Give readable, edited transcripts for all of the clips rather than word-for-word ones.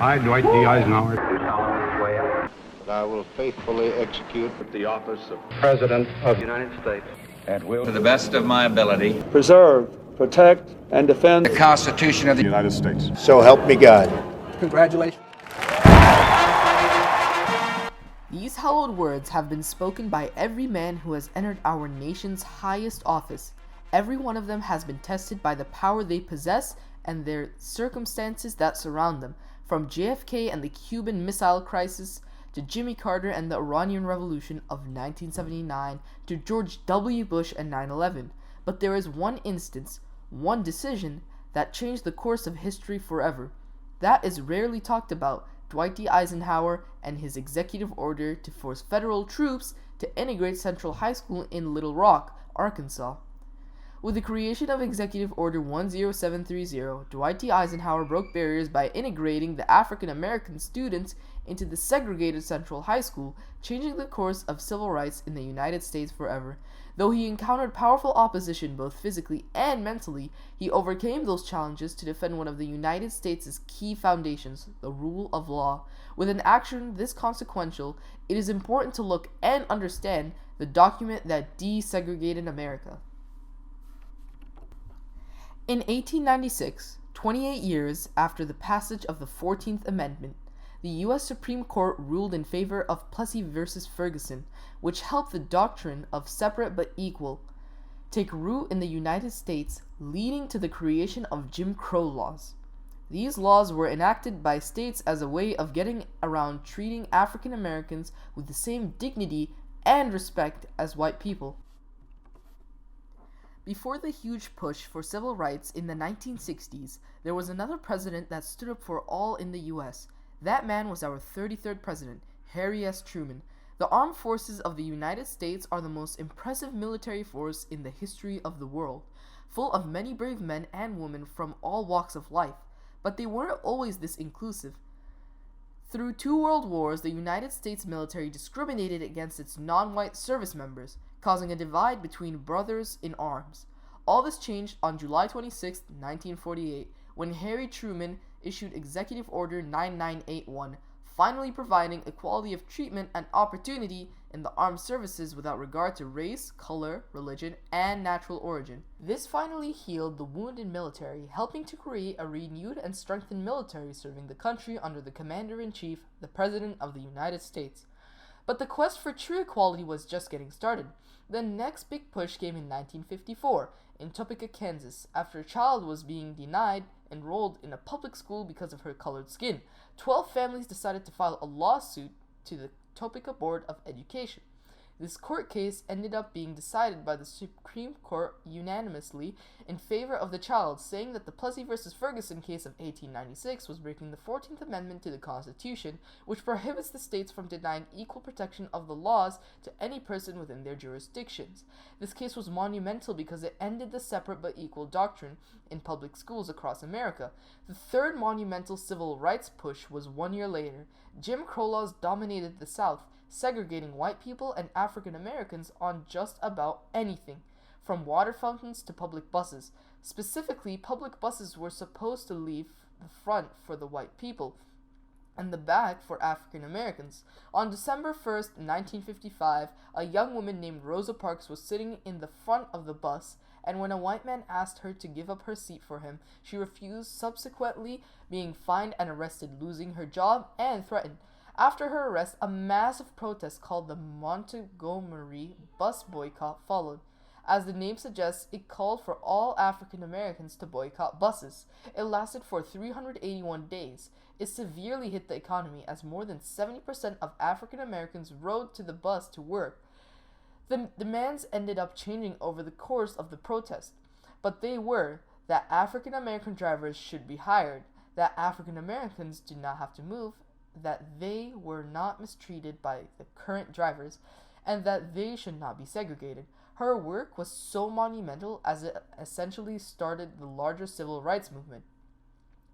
I, Dwight D. Eisenhower, do solemnly swear that I will faithfully execute the office of President of the United States and will, to the best of my ability, preserve, protect, and defend the Constitution of the United States. So help me God. Congratulations. These hallowed words have been spoken by every man who has entered our nation's highest office. Every one of them has been tested by the power they possess and their circumstances that surround them, from JFK and the Cuban Missile Crisis to Jimmy Carter and the Iranian Revolution of 1979 to George W. Bush and 9/11. But there is one instance, one decision, that changed the course of history forever. That is rarely talked about: Dwight D. Eisenhower and his executive order to force federal troops to integrate Central High School in Little Rock, Arkansas. With the creation of Executive Order 10730, Dwight D. Eisenhower broke barriers by integrating the African American students into the segregated Central High School, changing the course of civil rights in the United States forever. Though he encountered powerful opposition both physically and mentally, he overcame those challenges to defend one of the United States' key foundations, the rule of law. With an action this consequential, it is important to look and understand the document that desegregated America. In 1896, 28 years after the passage of the 14th Amendment, the U.S. Supreme Court ruled in favor of Plessy v. Ferguson, which helped the doctrine of separate but equal take root in the United States, leading to the creation of Jim Crow laws. These laws were enacted by states as a way of getting around treating African Americans with the same dignity and respect as white people. Before the huge push for civil rights in the 1960s, there was another president that stood up for all in the U.S. That man was our 33rd president, Harry S. Truman. The armed forces of the United States are the most impressive military force in the history of the world, full of many brave men and women from all walks of life. But they weren't always this inclusive. Through 2 world wars, the United States military discriminated against its non-white service members, causing a divide between brothers in arms. All this changed on July 26, 1948, when Harry Truman issued Executive Order 9981, finally providing equality of treatment and opportunity in the armed services without regard to race, color, religion, and natural origin. This finally healed the wounded military, helping to create a renewed and strengthened military serving the country under the Commander-in-Chief, the President of the United States. But the quest for true equality was just getting started. The next big push came in 1954, in Topeka, Kansas, after a child was being denied enrolled in a public school because of her colored skin. 12 families decided to file a lawsuit to the Topeka Board of Education. This court case ended up being decided by the Supreme Court unanimously in favor of the child, saying that the Plessy v. Ferguson case of 1896 was breaking the 14th Amendment to the Constitution, which prohibits the states from denying equal protection of the laws to any person within their jurisdictions. This case was monumental because it ended the separate but equal doctrine in public schools across America. The third monumental civil rights push was 1 year later. Jim Crow laws dominated the South, segregating white people and African Americans on just about anything, from water fountains to public buses. Specifically, public buses were supposed to leave the front for the white people and the back for African Americans. On December 1st, 1955, a young woman named Rosa Parks was sitting in the front of the bus, and when a white man asked her to give up her seat for him, she refused, subsequently being fined and arrested, losing her job, and threatened. After her arrest, a massive protest called the Montgomery Bus Boycott followed. As the name suggests, it called for all African Americans to boycott buses. It lasted for 381 days. It severely hit the economy as more than 70% of African Americans rode to the bus to work. The demands ended up changing over the course of the protest, but they were that African American drivers should be hired, that African Americans do not have to move, that they were not mistreated by the current drivers, and that they should not be segregated. Her work was so monumental as it essentially started the larger civil rights movement.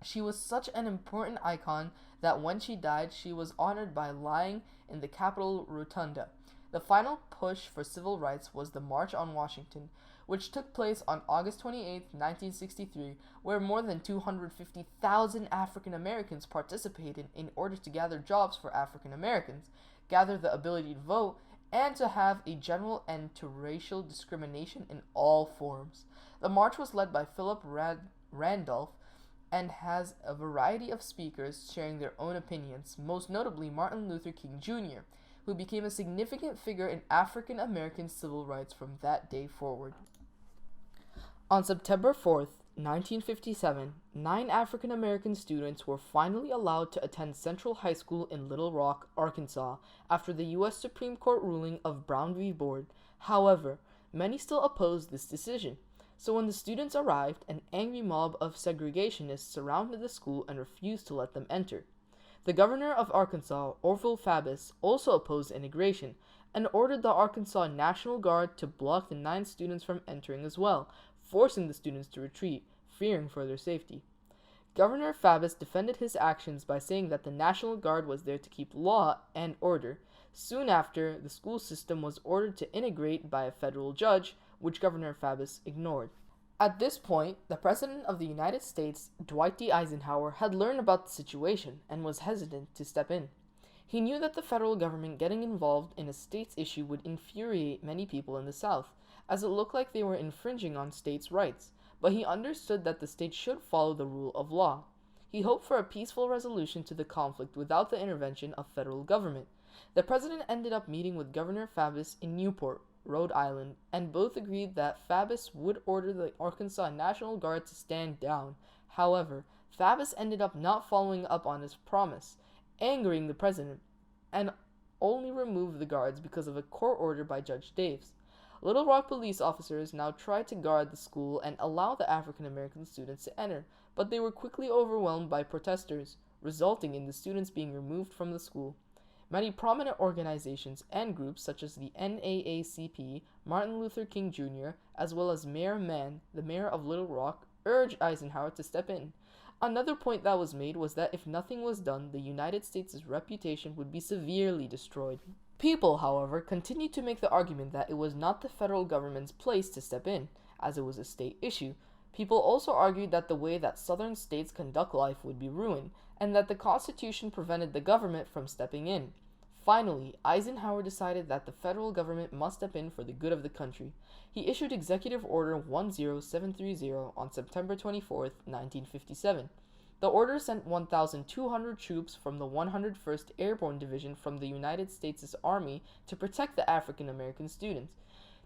She was such an important icon that when she died, she was honored by lying in the Capitol Rotunda. The final push for civil rights was the March on Washington, which took place on August 28, 1963, where more than 250,000 African Americans participated in order to gather jobs for African Americans, gather the ability to vote, and to have a general end to racial discrimination in all forms. The march was led by Philip Randolph and has a variety of speakers sharing their own opinions, most notably Martin Luther King Jr., who became a significant figure in African American civil rights from that day forward. On September 4th, 1957, 9 African American students were finally allowed to attend Central High School in Little Rock, Arkansas, after the U.S. Supreme Court ruling of Brown v. Board. However, many still opposed this decision. So when the students arrived, an angry mob of segregationists surrounded the school and refused to let them enter. The governor of Arkansas, Orville Faubus, also opposed integration and ordered the Arkansas National Guard to block the 9 students from entering as well, forcing the students to retreat, fearing for their safety. Governor Faubus defended his actions by saying that the National Guard was there to keep law and order. Soon after, the school system was ordered to integrate by a federal judge, which Governor Faubus ignored. At this point, the President of the United States, Dwight D. Eisenhower, had learned about the situation and was hesitant to step in. He knew that the federal government getting involved in a state's issue would infuriate many people in the South, as it looked like they were infringing on states' rights, but he understood that the state should follow the rule of law. He hoped for a peaceful resolution to the conflict without the intervention of federal government. The president ended up meeting with Governor Faubus in Newport, Rhode Island, and both agreed that Faubus would order the Arkansas National Guard to stand down. However, Faubus ended up not following up on his promise, angering the president, and only removed the guards because of a court order by Judge Davis. Little Rock police officers now tried to guard the school and allow the African American students to enter, but they were quickly overwhelmed by protesters, resulting in the students being removed from the school. Many prominent organizations and groups such as the NAACP, Martin Luther King Jr., as well as Mayor Mann, the mayor of Little Rock, urged Eisenhower to step in. Another point that was made was that if nothing was done, the United States' reputation would be severely destroyed. People, however, continued to make the argument that it was not the federal government's place to step in, as it was a state issue. People also argued that the way that southern states conduct life would be ruined, and that the Constitution prevented the government from stepping in. Finally, Eisenhower decided that the federal government must step in for the good of the country. He issued Executive Order 10730 on September 24, 1957. The order sent 1,200 troops from the 101st Airborne Division from the United States Army to protect the African American students.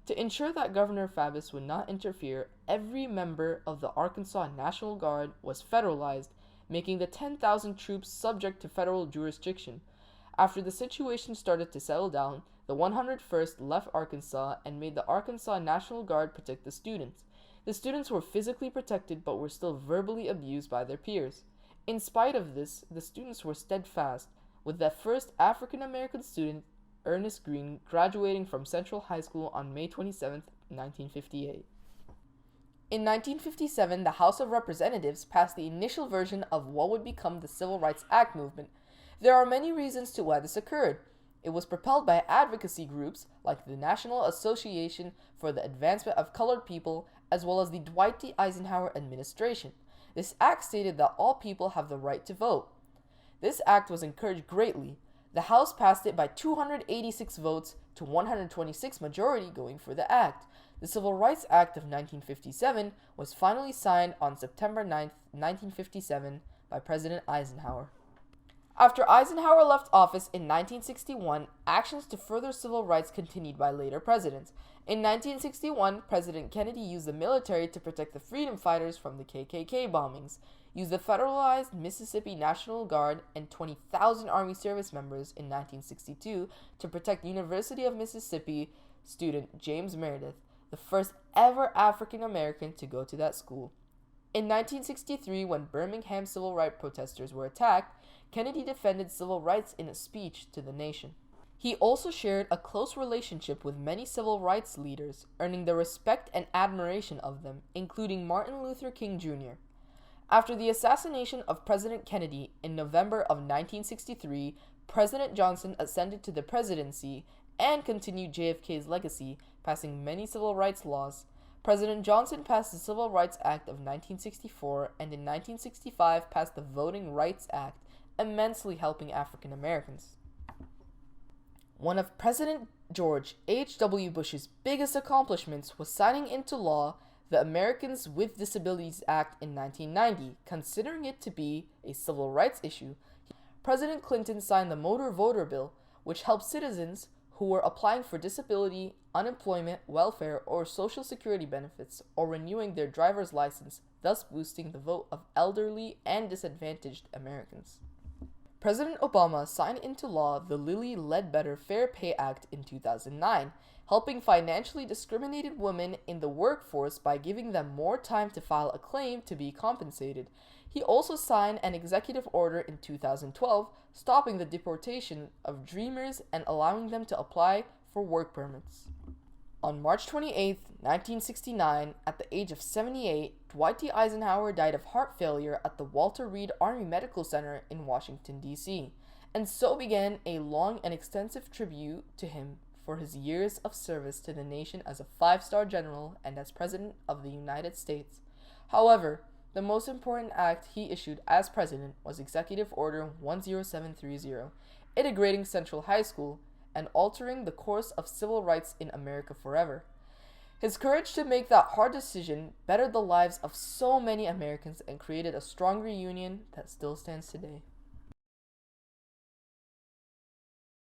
To ensure that Governor Faubus would not interfere, every member of the Arkansas National Guard was federalized, making the 10,000 troops subject to federal jurisdiction. After the situation started to settle down, the 101st left Arkansas and made the Arkansas National Guard protect the students. The students were physically protected but were still verbally abused by their peers. In spite of this, the students were steadfast, with the first African American student, Ernest Green, graduating from Central High School on May 27, 1958. In 1957, the House of Representatives passed the initial version of what would become the Civil Rights Act movement. There are many reasons to why this occurred. It was propelled by advocacy groups like the National Association for the Advancement of Colored People, as well as the Dwight D. Eisenhower administration. This act stated that all people have the right to vote. This act was encouraged greatly. The House passed it by 286 votes to 126 majority going for the act. The Civil Rights Act of 1957 was finally signed on September 9, 1957 by President Eisenhower. After Eisenhower left office in 1961, actions to further civil rights continued by later presidents. In 1961, President Kennedy used the military to protect the freedom fighters from the KKK bombings, used the federalized Mississippi National Guard and 20,000 Army service members in 1962 to protect University of Mississippi student James Meredith, the first ever African American to go to that school. In 1963, when Birmingham civil rights protesters were attacked, Kennedy defended civil rights in a speech to the nation. He also shared a close relationship with many civil rights leaders, earning the respect and admiration of them, including Martin Luther King Jr. After the assassination of President Kennedy in November of 1963, President Johnson ascended to the presidency and continued JFK's legacy, passing many civil rights laws. President Johnson passed the Civil Rights Act of 1964 and in 1965 passed the Voting Rights Act, immensely helping African Americans. One of President George H.W. Bush's biggest accomplishments was signing into law the Americans with Disabilities Act in 1990, considering it to be a civil rights issue. President Clinton signed the Motor Voter Bill, which helped citizens who were applying for disability, unemployment, welfare, or social security benefits, or renewing their driver's license, thus boosting the vote of elderly and disadvantaged Americans. President Obama signed into law the Lilly Ledbetter Fair Pay Act in 2009, helping financially discriminated women in the workforce by giving them more time to file a claim to be compensated. He also signed an executive order in 2012 stopping the deportation of Dreamers and allowing them to apply for work permits. On March 28, 1969, at the age of 78, Dwight D. Eisenhower died of heart failure at the Walter Reed Army Medical Center in Washington, D.C., and so began a long and extensive tribute to him for his years of service to the nation as a 5-star general and as President of the United States. However, the most important act he issued as president was Executive Order 10730, integrating Central High School and altering the course of civil rights in America forever. His courage to make that hard decision bettered the lives of so many Americans and created a strong reunion that still stands today.